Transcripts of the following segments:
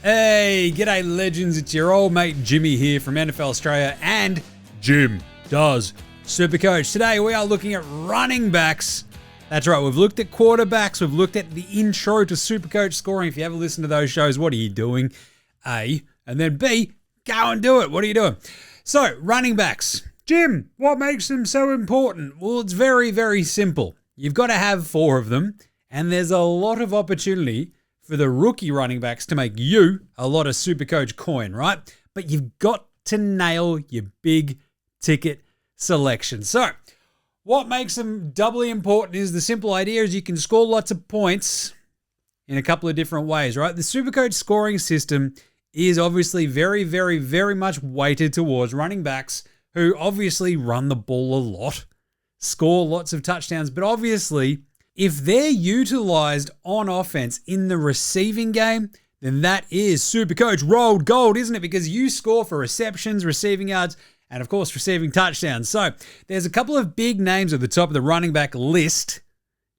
Hey, g'day legends, it's your old mate Jimmy here from NFL Straya and Jim Does SuperCoach. Today we are looking at running backs. That's right, we've looked at quarterbacks, we've looked at the intro to SuperCoach scoring. If you ever listen to those shows, what are you doing? A, and then B, go and do it. What are you doing? So, running backs. Jim, what makes them so important? Well, it's very, very simple. You've got to have 4 of them, and there's a lot of opportunity for the rookie running backs to make you a lot of SuperCoach coin, right? But you've got to nail your big ticket selection. So, what makes them doubly important is the simple idea is you can score lots of points in a couple of different ways, right? The SuperCoach scoring system is obviously very, very, very much weighted towards running backs who obviously run the ball a lot, score lots of touchdowns, but obviously if they're utilized on offense in the receiving game, then that is SuperCoach rolled gold, isn't it? Because you score for receptions, receiving yards, and of course, receiving touchdowns. So there's a couple of big names at the top of the running back list.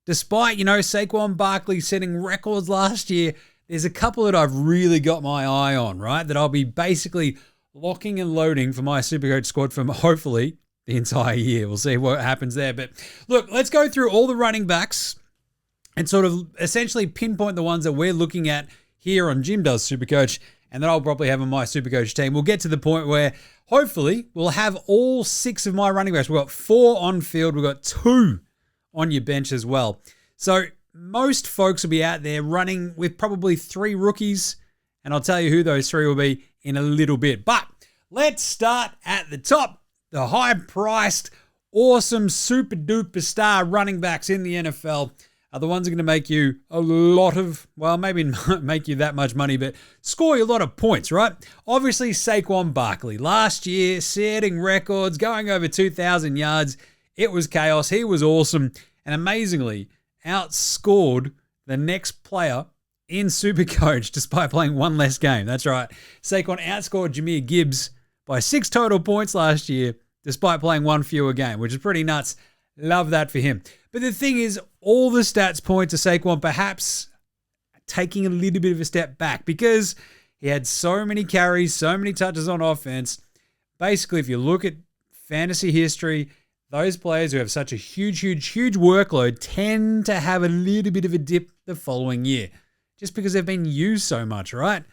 Despite, Saquon, Barkley setting records last year, there's a couple that I've really got my eye on, right? That I'll be basically locking and loading for my SuperCoach squad from hopefully the entire year. We'll see what happens there. But look, let's go through all the running backs and sort of essentially pinpoint the ones that we're looking at here on Jim Does SuperCoach, and then I'll probably have on my SuperCoach team. We'll get to the point where hopefully we'll have all 6 of my running backs. We've got 4 on field. We've got 2 on your bench as well. So most folks will be out there running with probably 3 rookies, and I'll tell you who those 3 will be in a little bit. But let's start at the top. The high-priced, awesome, super-duper star running backs in the NFL are the ones that are going to make you a lot of, well, maybe not make you that much money, but score you a lot of points, right? Obviously, Saquon Barkley. Last year, setting records, going over 2,000 yards. It was chaos. He was awesome and amazingly outscored the next player in SuperCoach despite playing 1 less game. That's right. Saquon outscored Jahmyr Gibbs by 6 total points last year despite playing 1 fewer game, which is pretty nuts. Love that for him. But the thing is, all the stats point to Saquon perhaps taking a little bit of a step back because he had so many carries, so many touches on offense. Basically, if you look at fantasy history, those players who have such a huge workload tend to have a little bit of a dip the following year just because they've been used so much, right?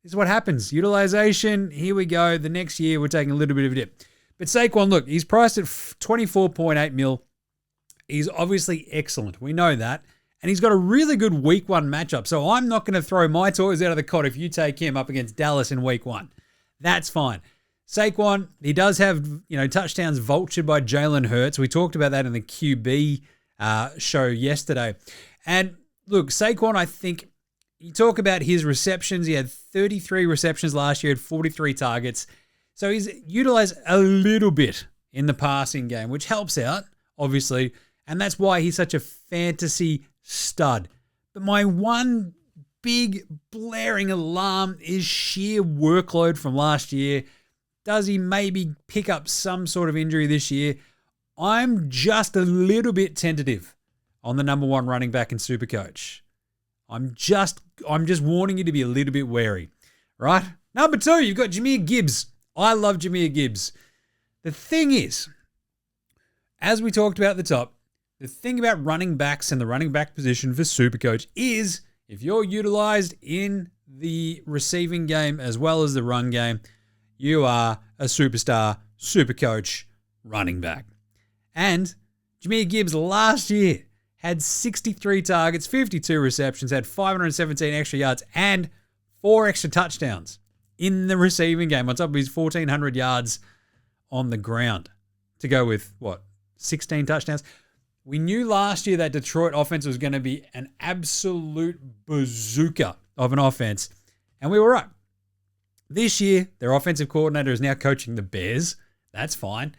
This is what happens. Utilization, here we go. The next year, we're taking a little bit of a dip. But Saquon, look, he's priced at $24.8 million. He's obviously excellent. We know that. And he's got a really good week 1 matchup. So I'm not going to throw my toys out of the cot if you take him up against Dallas in week 1. That's fine. Saquon, he does have, touchdowns vultured by Jalen Hurts. We talked about that in the QB show yesterday. And look, Saquon, I think, you talk about his receptions. He had 33 receptions last year, had 43 targets. So he's utilized a little bit in the passing game, which helps out, obviously. And that's why he's such a fantasy stud. But my one big blaring alarm is sheer workload from last year. Does he maybe pick up some sort of injury this year? I'm just a little bit tentative on the number 1 running back in SuperCoach. I'm just warning you to be a little bit wary, right? Number 2, you've got Jahmyr Gibbs. I love Jahmyr Gibbs. The thing is, as we talked about at the top, the thing about running backs and the running back position for SuperCoach is if you're utilized in the receiving game as well as the run game, you are a superstar SuperCoach running back. And Jahmyr Gibbs last year had 63 targets, 52 receptions, had 517 extra yards, and 4 extra touchdowns in the receiving game on top of his 1,400 yards on the ground to go with, 16 touchdowns? We knew last year that Detroit offense was going to be an absolute bazooka of an offense, and we were right. This year, their offensive coordinator is now coaching the Bears. That's fine.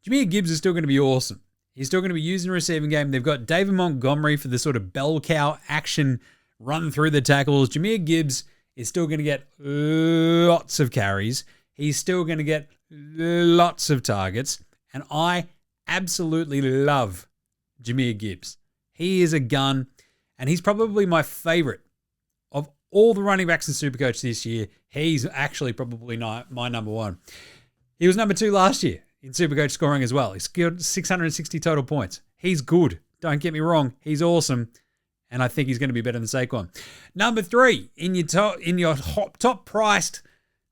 Jahmyr Gibbs is still going to be awesome. He's still going to be used in the receiving game. They've got David Montgomery for the sort of bell cow action run through the tackles. Jahmyr Gibbs is still going to get lots of carries. He's still going to get lots of targets. And I absolutely love Jahmyr Gibbs. He is a gun, and he's probably my favorite of all the running backs in SuperCoach this year, he's actually probably not my number one. He was number 2 last year in SuperCoach scoring as well. He scored 660 total points. He's good. Don't get me wrong. He's awesome. And I think he's going to be better than Saquon. Number 3 in your top priced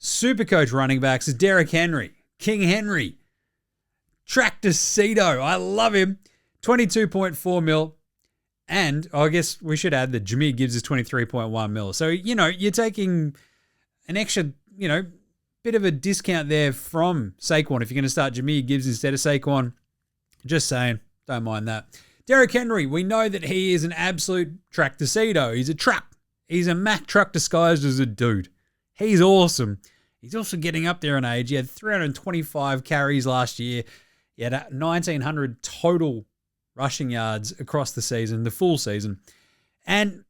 SuperCoach running backs is Derrick Henry. King Henry. Tractor Cedo. I love him. 22.4 mil. And I guess we should add that Jahmyr Gibbs is 23.1 mil. So, you're taking an extra, bit of a discount there from Saquon if you're going to start Jahmyr Gibbs instead of Saquon. Just saying. Don't mind that. Derrick Henry, we know that he is an absolute tractor Cedo. He's a trap. He's a Mack truck disguised as a dude. He's awesome. He's also getting up there in age. He had 325 carries last year. He had 1,900 total rushing yards across the season, the full season. And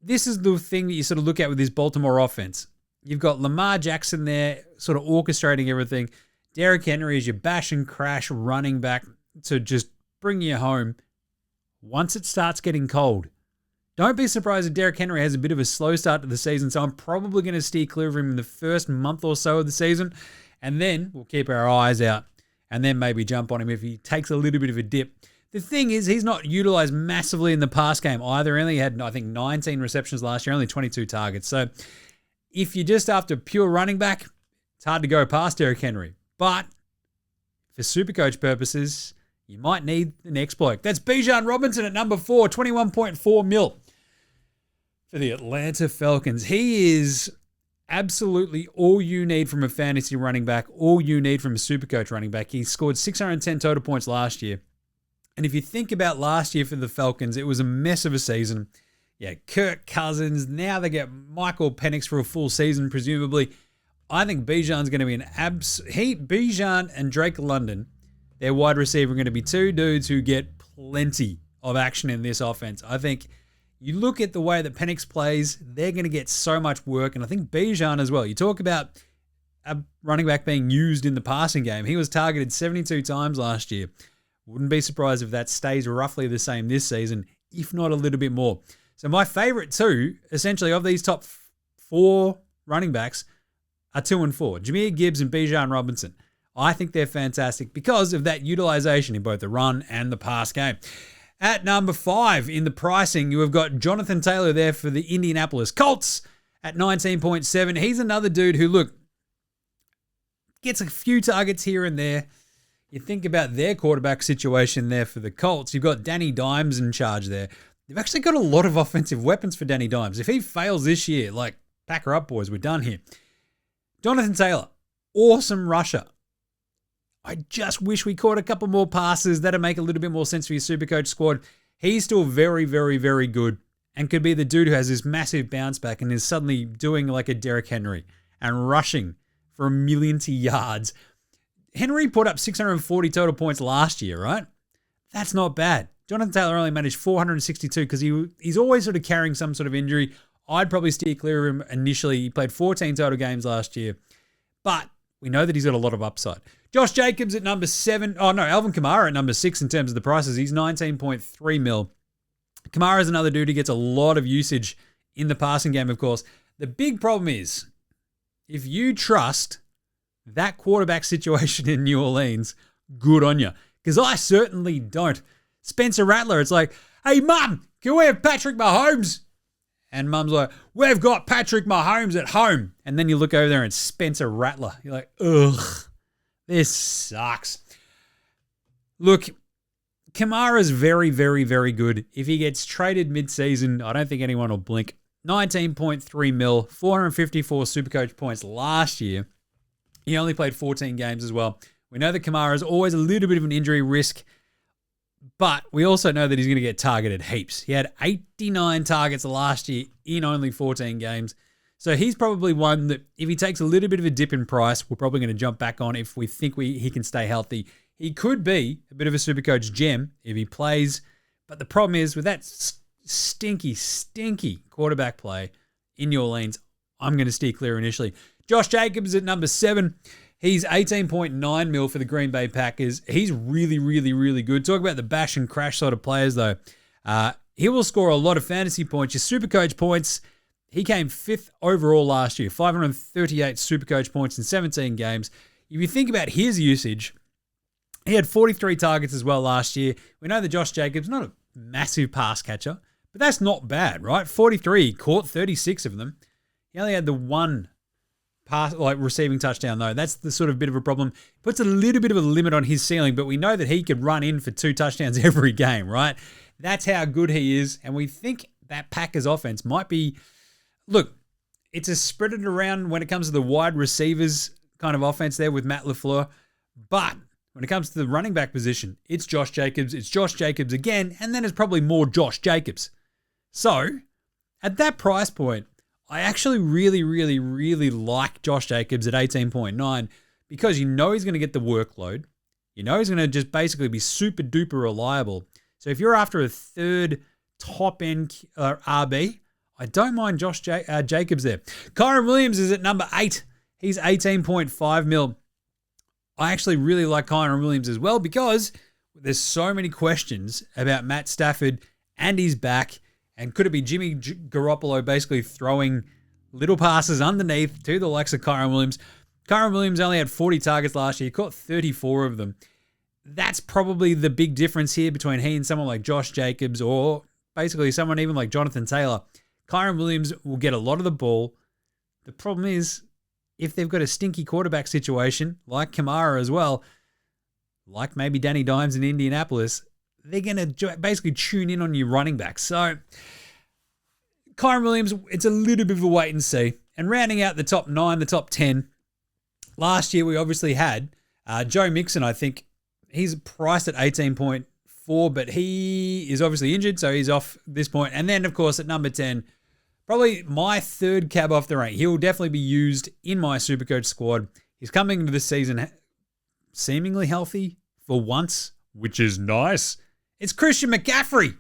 this is the thing that you sort of look at with this Baltimore offense. You've got Lamar Jackson there sort of orchestrating everything. Derrick Henry is your bash and crash running back to just bring you home once it starts getting cold. Don't be surprised if Derrick Henry has a bit of a slow start to the season, so I'm probably going to steer clear of him in the first month or so of the season, and then we'll keep our eyes out and then maybe jump on him if he takes a little bit of a dip. The thing is, he's not utilized massively in the pass game either. He only had, I think, 19 receptions last year, only 22 targets. So if you're just after pure running back, it's hard to go past Derrick Henry. But for SuperCoach purposes, you might need the next bloke. That's Bijan Robinson at number 4, 21.4 mil for the Atlanta Falcons. He is absolutely all you need from a fantasy running back, all you need from a SuperCoach running back. He scored 610 total points last year. And if you think about last year for the Falcons, it was a mess of a season. Yeah, Kirk Cousins. Now they get Michael Penix for a full season, presumably. I think Bijan's going to be Bijan and Drake London, their wide receiver, are going to be 2 dudes who get plenty of action in this offense. I think you look at the way that Penix plays, they're going to get so much work. And I think Bijan as well. You talk about a running back being used in the passing game. He was targeted 72 times last year. Wouldn't be surprised if that stays roughly the same this season, if not a little bit more. So my favorite 2, essentially, of these top 4 running backs are 2 and 4. Jahmyr Gibbs and Bijan Robinson. I think they're fantastic because of that utilization in both the run and the pass game. At number 5 in the pricing, you have got Jonathan Taylor there for the Indianapolis Colts at 19.7. He's another dude who, look, gets a few targets here and there. You think about their quarterback situation there for the Colts. You've got Danny Dimes in charge there. They've actually got a lot of offensive weapons for Danny Dimes. If he fails this year, pack her up, boys, we're done here. Jonathan Taylor, awesome rusher. I just wish we caught a couple more passes. That'd make a little bit more sense for your SuperCoach squad. He's still very, very, very good and could be the dude who has this massive bounce back and is suddenly doing like a Derrick Henry and rushing for 1,000,000 yards. Henry put up 640 total points last year, right? That's not bad. Jonathan Taylor only managed 462 because he's always sort of carrying some sort of injury. I'd probably steer clear of him initially. He played 14 total games last year, but we know that he's got a lot of upside. Josh Jacobs at number 7. Oh, no, Alvin Kamara at number 6 in terms of the prices. He's 19.3 mil. Kamara's another dude who gets a lot of usage in the passing game, of course. The big problem is if you trust that quarterback situation in New Orleans, good on you. Because I certainly don't. Spencer Rattler, it's like, hey, Mum, can we have Patrick Mahomes? And Mum's like, we've got Patrick Mahomes at home. And then you look over there and Spencer Rattler. You're like, ugh, this sucks. Look, Kamara's very, very, very good. If he gets traded mid-season, I don't think anyone will blink. 19.3 mil, 454 SuperCoach points last year. He only played 14 games as well. We know that Kamara is always a little bit of an injury risk, but we also know that he's going to get targeted heaps. He had 89 targets last year in only 14 games. So he's probably one that if he takes a little bit of a dip in price, we're probably going to jump back on if we think he can stay healthy. He could be a bit of a SuperCoach gem if he plays, but the problem is with that stinky quarterback play in New Orleans, I'm going to steer clear initially. Josh Jacobs at number 7. He's 18.9 mil for the Green Bay Packers. He's really, really, really good. Talk about the bash and crash sort of players, though. He will score a lot of fantasy points. Your SuperCoach points, He came 5th overall last year, 538 SuperCoach points in 17 games. If you think about his usage, he had 43 targets as well last year. We know that Josh Jacobs, not a massive pass catcher, but that's not bad, right? 43, he caught 36 of them. He only had the one pass, receiving touchdown though. That's the sort of bit of a problem. Puts a little bit of a limit on his ceiling, but we know that he could run in for 2 touchdowns every game, right? That's how good he is, and we think that Packers offense might be, look, it's a spread it around when it comes to the wide receivers kind of offense there with Matt LaFleur, but when it comes to the running back position, it's Josh Jacobs, again, and then it's probably more Josh Jacobs. So, at that price point, I actually really, really, really like Josh Jacobs at 18.9 because you know he's going to get the workload. You know he's going to just basically be super duper reliable. So if you're after a third top-end RB, I don't mind Josh Jacobs there. Kyren Williams is at number 8. He's 18.5 mil. I actually really like Kyren Williams as well because there's so many questions about Matt Stafford and his back. And could it be Jimmy Garoppolo basically throwing little passes underneath to the likes of Kyren Williams? Kyren Williams only had 40 targets last year. He caught 34 of them. That's probably the big difference here between he and someone like Josh Jacobs or basically someone even like Jonathan Taylor. Kyren Williams will get a lot of the ball. The problem is if they've got a stinky quarterback situation like Kamara as well, like maybe Danny Dimes in Indianapolis, they're going to basically tune in on your running back. So, Kyren Williams, it's a little bit of a wait and see. And rounding out the top 9, the top 10, last year we obviously had Joe Mixon, I think. He's priced at 18.4, but he is obviously injured, so he's off this point. And then, of course, at number 10, probably my third cab off the rank. He will definitely be used in my SuperCoach squad. He's coming into this season seemingly healthy for once, which is nice. It's Christian McCaffrey.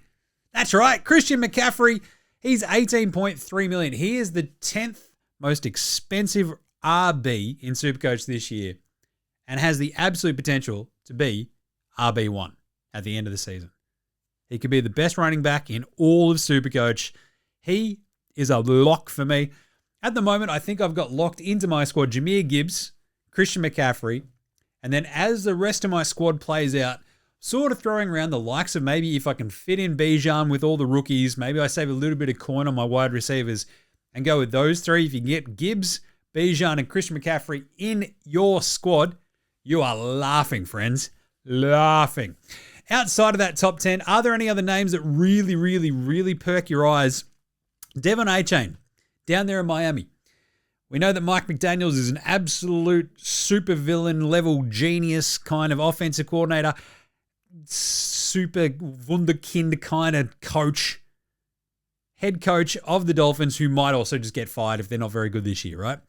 That's right, Christian McCaffrey. He's 18.3 million. He is the 10th most expensive RB in SuperCoach this year and has the absolute potential to be RB1 at the end of the season. He could be the best running back in all of SuperCoach. He is a lock for me. At the moment, I think I've got locked into my squad Jahmyr Gibbs, Christian McCaffrey, and then as the rest of my squad plays out, sort of throwing around the likes of maybe if I can fit in Bijan with all the rookies, maybe I save a little bit of coin on my wide receivers and go with those three. If you can get Gibbs, Bijan, and Christian McCaffrey in your squad, you are laughing, friends. Laughing. Outside of that top 10, are there any other names that really, really, really perk your eyes? Devon A-Chain, down there in Miami. We know that Mike McDaniels is an absolute supervillain level genius kind of offensive coordinator, super wunderkind kind of coach, head coach of the Dolphins who might also just get fired if they're not very good this year, right?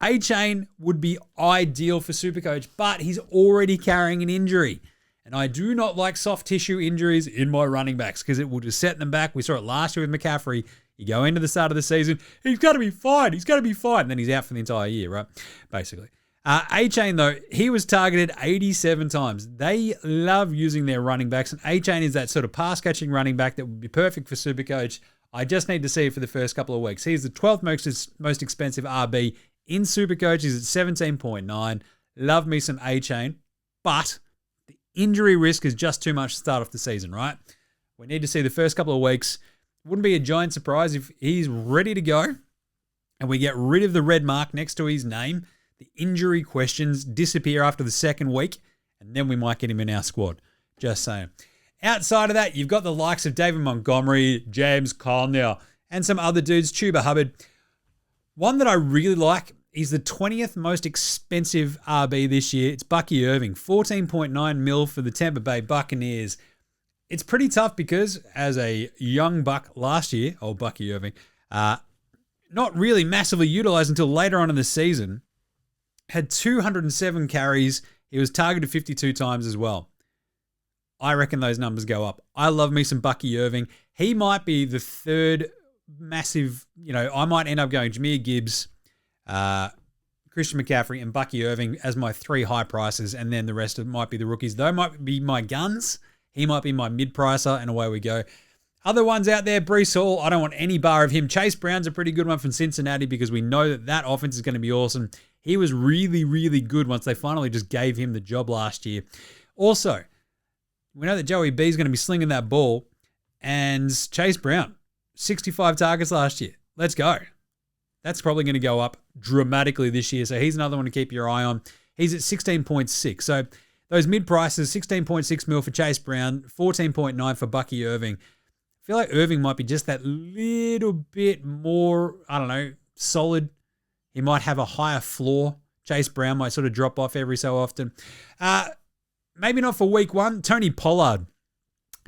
A-Chain would be ideal for SuperCoach, but he's already carrying an injury. And I do not like soft tissue injuries in my running backs because it will just set them back. We saw it last year with McCaffrey. You go into the start of the season, he's got to be fine. He's got to be fine. And then he's out for the entire year, right? Basically. A-Chain, though, he was targeted 87 times. They love using their running backs. And A-Chain is that sort of pass-catching running back that would be perfect for SuperCoach. I just need to see it for the first couple of weeks. He's the 12th most expensive RB in SuperCoach. He's at 17.9. Love me some A-Chain. But the injury risk is just too much to start off the season, right? We need to see the first couple of weeks. Wouldn't be a giant surprise if he's ready to go and we get rid of the red mark next to his name. The injury questions disappear after the second week, and then we might get him in our squad. Just saying. Outside of that, you've got the likes of David Montgomery, James Conner, and some other dudes, Chuba Hubbard. One that I really like, he's the 20th most expensive RB this year. It's Bucky Irving, 14.9 mil for the Tampa Bay Buccaneers. It's pretty tough because as a young buck last year, old Bucky Irving, not really massively utilized until later on in the season, had 207 carries. He was targeted 52 times as well. I reckon those numbers go up. I love me some Bucky Irving. He might be the third massive, I might end up going Jahmyr Gibbs, Christian McCaffrey, and Bucky Irving as my three high prices, and then the rest of it might be the rookies. Those might be my guns. He might be my mid-pricer, and away we go. Other ones out there, Breece Hall, I don't want any bar of him. Chase Brown's a pretty good one from Cincinnati because we know that that offense is going to be awesome. He was really, really good once they finally just gave him the job last year. Also, we know that Joey B is going to be slinging that ball, and Chase Brown, 65 targets last year. Let's go. That's probably going to go up dramatically this year, so he's another one to keep your eye on. He's at 16.6. So those mid prices, 16.6 mil for Chase Brown, 14.9 for Bucky Irving. I feel like Irving might be just that little bit more, I don't know, solid. He might have a higher floor. Chase Brown might sort of drop off every so often. Maybe not for week one. Tony Pollard.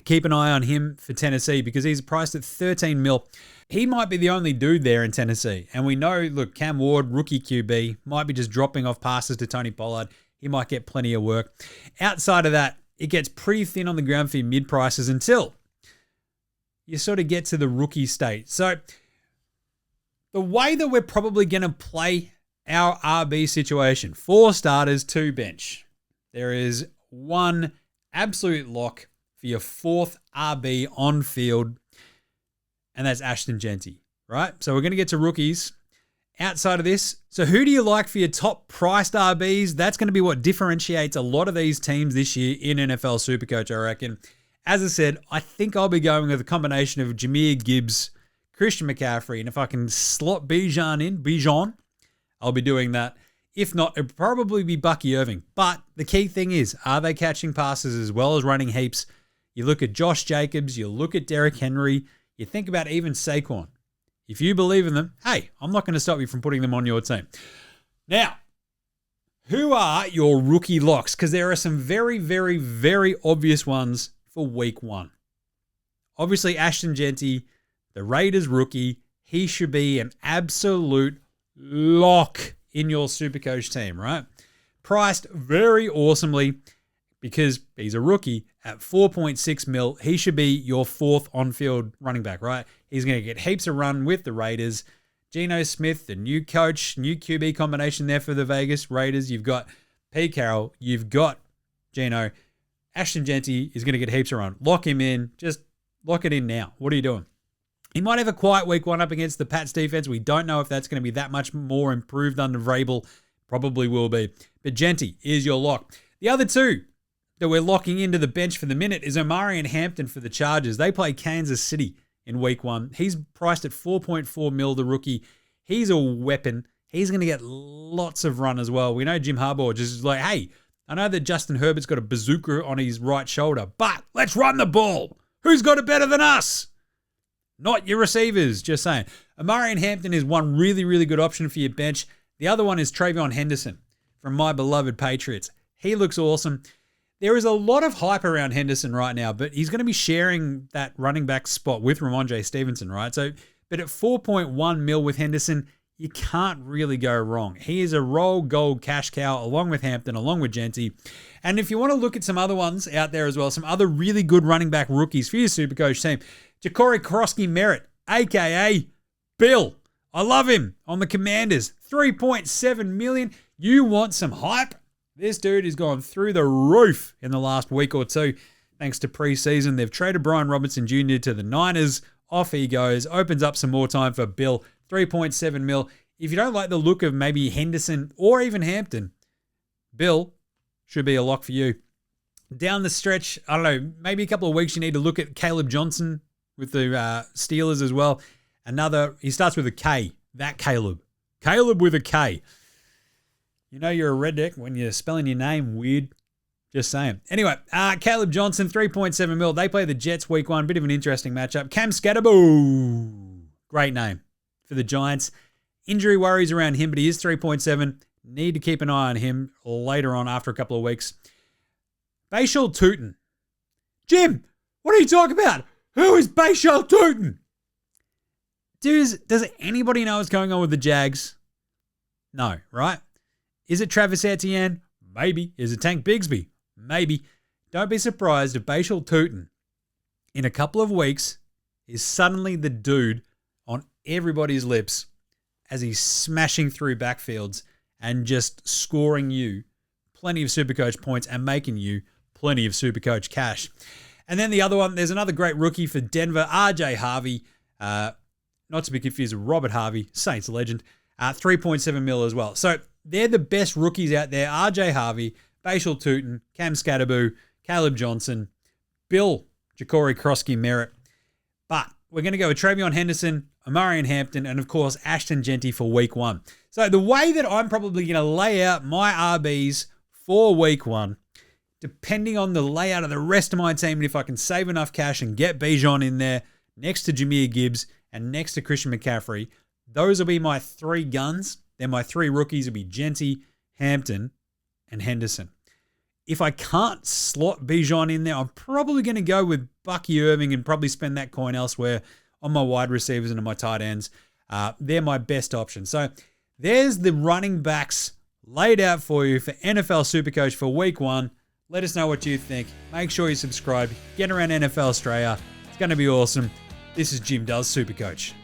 Keep an eye on him for Tennessee because he's priced at 13 mil. He might be the only dude there in Tennessee. And we know, look, Cam Ward, rookie QB, might be just dropping off passes to Tony Pollard. He might get plenty of work. Outside of that, it gets pretty thin on the ground for your mid prices until you sort of get to the rookie state. So the way that we're probably going to play our RB situation, 4 starters, 2 bench. There is one absolute lock for your 4th RB on field, and that's Ashton Genty, right? So we're going to get to rookies. Outside of this, so who do you like for your top priced RBs? That's going to be what differentiates a lot of these teams this year in NFL SuperCoach, I reckon. As I said, I think I'll be going with a combination of Jahmyr, Gibbs, Christian McCaffrey, and if I can slot Bijan, I'll be doing that. If not, it'll probably be Bucky Irving. But the key thing is, are they catching passes as well as running heaps? You look at Josh Jacobs, you look at Derrick Henry, you think about even Saquon. If you believe in them, hey, I'm not going to stop you from putting them on your team. Now, who are your rookie locks? Because there are some very, very, very obvious ones for week one. Obviously, Ashton Genty, the Raiders rookie, he should be an absolute lock in your SuperCoach team, right? Priced very awesomely because he's a rookie at 4.6 mil. He should be your 4th on-field running back, right? He's going to get heaps of run with the Raiders. Geno Smith, the new coach, new QB combination there for the Vegas Raiders. You've got Pete Carroll. You've got Geno. Ashton Genty is going to get heaps of run. Lock him in. Just lock it in now. What are you doing? He might have a quiet week one up against the Pats defense. We don't know if that's going to be that much more improved under Vrabel. Probably will be. But Genty is your lock. The other two that we're locking into the bench for the minute is Omari and Hampton for the Chargers. They play Kansas City in week one. He's priced at 4.4 mil, the rookie. He's a weapon. He's going to get lots of run as well. We know Jim Harbaugh just is like, hey, I know that Justin Herbert's got a bazooka on his right shoulder, but let's run the ball. Who's got it better than us? Not your receivers, just saying. Omari and Hampton is one really, really good option for your bench. The other one is Travion Henderson from my beloved Patriots. He looks awesome. There is a lot of hype around Henderson right now, but he's going to be sharing that running back spot with Ramondre Stevenson, right? So, but at 4.1 mil with Henderson, you can't really go wrong. He is a roll gold cash cow along with Hampton, along with Genty. And if you want to look at some other ones out there as well, some other really good running back rookies for your SuperCoach team, Ja'Cory Krosky-Merritt, a.k.a. Bill. I love him on the Commanders. 3.7 million. You want some hype? This dude has gone through the roof in the last week or two. Thanks to preseason, they've traded Brian Robinson Jr. to the Niners. Off he goes. Opens up some more time for Bill. 3.7 mil. If you don't like the look of maybe Henderson or even Hampton, Bill should be a lock for you. Down the stretch, I don't know, maybe a couple of weeks you need to look at Caleb Johnson with the Steelers as well. He starts with a K. That Caleb. Caleb with a K. You know you're a redneck when you're spelling your name weird. Just saying. Anyway, Caleb Johnson, 3.7 mil. They play the Jets week one. Bit of an interesting matchup. Cam Scatterboo. Great name for the Giants. Injury worries around him, but he is 3.7. Need to keep an eye on him later on after a couple of weeks. Bashal Tootin. Jim, what are you talking about? Who is Bashal Tootin? Does anybody know what's going on with the Jags? No, right? Is it Travis Etienne? Maybe. Is it Tank Bigsby? Maybe. Don't be surprised if Bashal Tootin in a couple of weeks is suddenly the dude on everybody's lips as he's smashing through backfields and just scoring you plenty of SuperCoach points and making you plenty of SuperCoach cash. And then the other one, there's another great rookie for Denver, RJ Harvey. Not to be confused with Robert Harvey, Saints legend. 3.7 mil as well. So they're the best rookies out there. RJ Harvey, Bashal Tootin, Cam Scatterboo, Caleb Johnson, Bill Ja'Cory Krosky-Merritt. But we're going to go with Travion Henderson, Omarion Hampton, and of course, Ashton Genty for week 1. So the way that I'm probably going to lay out my RBs for week 1, depending on the layout of the rest of my team, and if I can save enough cash and get Bijan in there next to Jahmyr Gibbs and next to Christian McCaffrey, those will be my 3 guns. Then my 3 rookies will be Genty, Hampton, and Henderson. If I can't slot Bijan in there, I'm probably going to go with Bucky, Irving, and probably spend that coin elsewhere on my wide receivers and on my tight ends. They're my best option. So there's the running backs laid out for you for NFL SuperCoach for week 1. Let us know what you think. Make sure you subscribe. Get around NFL Straya. It's going to be awesome. This is Jim Does SuperCoach.